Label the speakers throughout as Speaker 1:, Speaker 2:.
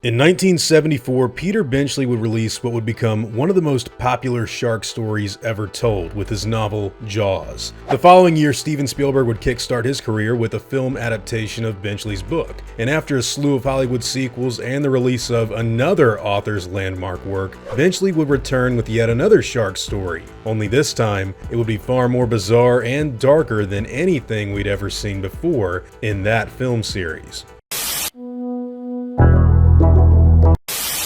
Speaker 1: In 1974, Peter Benchley would release what would become one of the most popular shark stories ever told with his novel, Jaws. The following year, Steven Spielberg would kickstart his career with a film adaptation of Benchley's book. And after a slew of Hollywood sequels and the release of another author's landmark work, Benchley would return with yet another shark story. Only this time, it would be far more bizarre and darker than anything we'd ever seen before in that film series.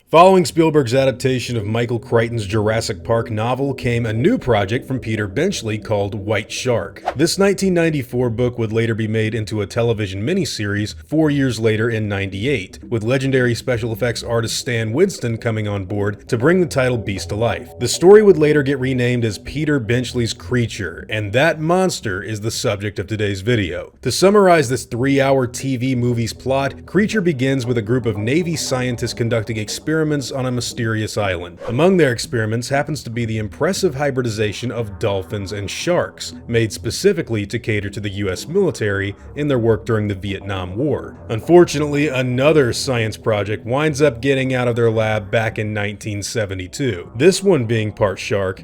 Speaker 1: Following Spielberg's adaptation of Michael Crichton's Jurassic Park novel came a new project from Peter Benchley called White Shark. This 1994 book would later be made into a television miniseries 4 years later in '98, with legendary special effects artist Stan Winston coming on board to bring the title beast to life. The story would later get renamed as Peter Benchley's Creature, and that monster is the subject of today's video. To summarize this 3-hour TV movie's plot, Creature begins with a group of Navy scientists conducting experiments on a mysterious island. Among their experiments happens to be the impressive hybridization of dolphins and sharks, made specifically to cater to the US military in their work during the Vietnam War. Unfortunately, another science project winds up getting out of their lab back in 1972, this one being part shark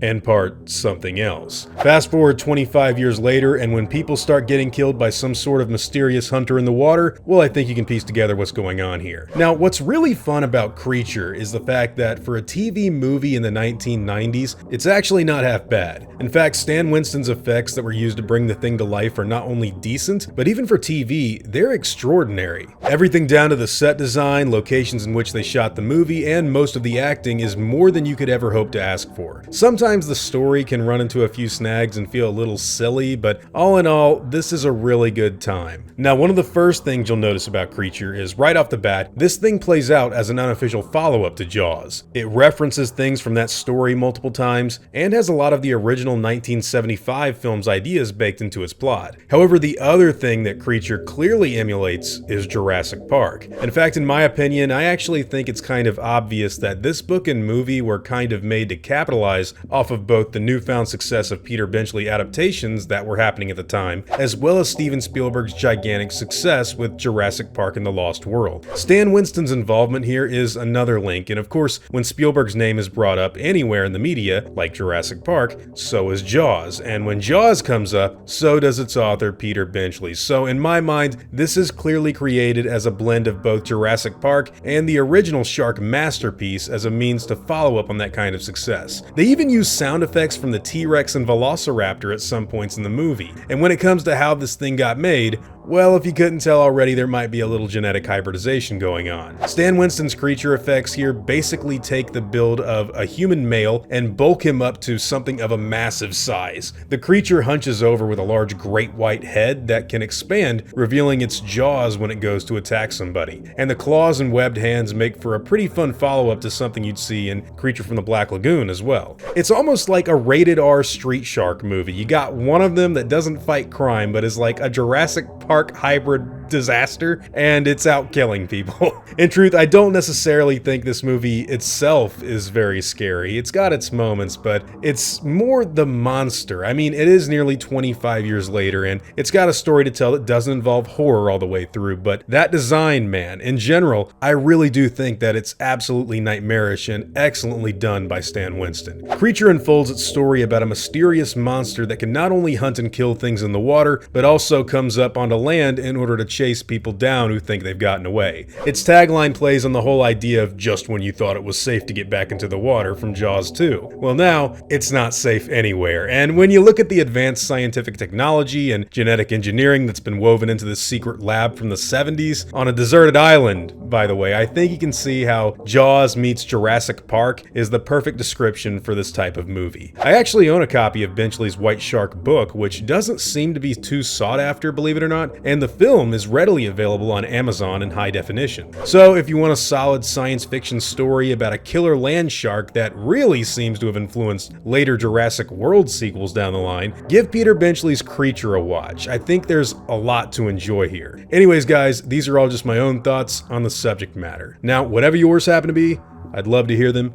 Speaker 1: and part something else. Fast forward 25 years later, and when people start getting killed by some sort of mysterious hunter in the water, well, I think you can piece together what's going on here. Now, what's really fun about Creature is the fact that for a TV movie in the 1990s, it's actually not half bad. In fact, Stan Winston's effects that were used to bring the thing to life are not only decent, but even for TV, they're extraordinary. Everything down to the set design, locations in which they shot the movie, and most of the acting is more than you could ever hope to ask for. Sometimes the story can run into a few snags and feel a little silly, but all in all, this is a really good time. Now, one of the first things you'll notice about Creature is right off the bat, this thing plays out as an unofficial follow-up to Jaws. It references things from that story multiple times and has a lot of the original 1975 film's ideas baked into its plot. However, the other thing that Creature clearly emulates is Jurassic Park. In fact, in my opinion, I actually think it's kind of obvious that this book and movie were kind of made to capitalize off of both the newfound success of Peter Benchley adaptations that were happening at the time, as well as Steven Spielberg's gigantic success with Jurassic Park and the Lost World. Stan Winston's involvement here is another link, and of course, when Spielberg's name is brought up anywhere in the media, like Jurassic Park, so is Jaws, and when Jaws comes up, so does its author Peter Benchley. So in my mind, this is clearly created as a blend of both Jurassic Park and the original shark masterpiece as a means to follow up on that kind of success. They even use sound effects from the T-Rex and Velociraptor at some points in the movie. And when it comes to how this thing got made, well, if you couldn't tell already, there might be a little genetic hybridization going on. Stan Winston's creature effects here basically take the build of a human male and bulk him up to something of a massive size. The creature hunches over with a large great white head that can expand, revealing its jaws when it goes to attack somebody. And the claws and webbed hands make for a pretty fun follow-up to something you'd see in Creature from the Black Lagoon as well. It's almost like a rated R street shark movie. You got one of them that doesn't fight crime, but is like a Jurassic Park hybrid disaster, and it's out killing people. In truth, I don't necessarily think this movie itself is very scary. It's got its moments, but it's more the monster. I mean, it is nearly 25 years later, and it's got a story to tell that doesn't involve horror all the way through, but that design, man, in general, I really do think that it's absolutely nightmarish and excellently done by Stan Winston. Creature unfolds its story about a mysterious monster that can not only hunt and kill things in the water, but also comes up onto land in order to chase people down who think they've gotten away. Its tagline plays on the whole idea of just when you thought it was safe to get back into the water from Jaws 2. Well, now, it's not safe anywhere, and when you look at the advanced scientific technology and genetic engineering that's been woven into this secret lab from the 70s on a deserted island, by the way, I think you can see how Jaws meets Jurassic Park is the perfect description for this type of movie. I actually own a copy of Benchley's White Shark book, which doesn't seem to be too sought after, believe it or not, and the film is readily available on Amazon in high definition. So if you want a solid science fiction story about a killer land shark that really seems to have influenced later Jurassic World sequels down the line, give Peter Benchley's Creature a watch. I think there's a lot to enjoy here. Anyways, guys, these are all just my own thoughts on the subject matter. Now, whatever yours happen to be, I'd love to hear them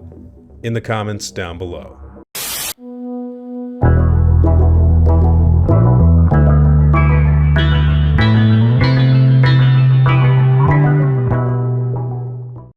Speaker 1: in the comments down below.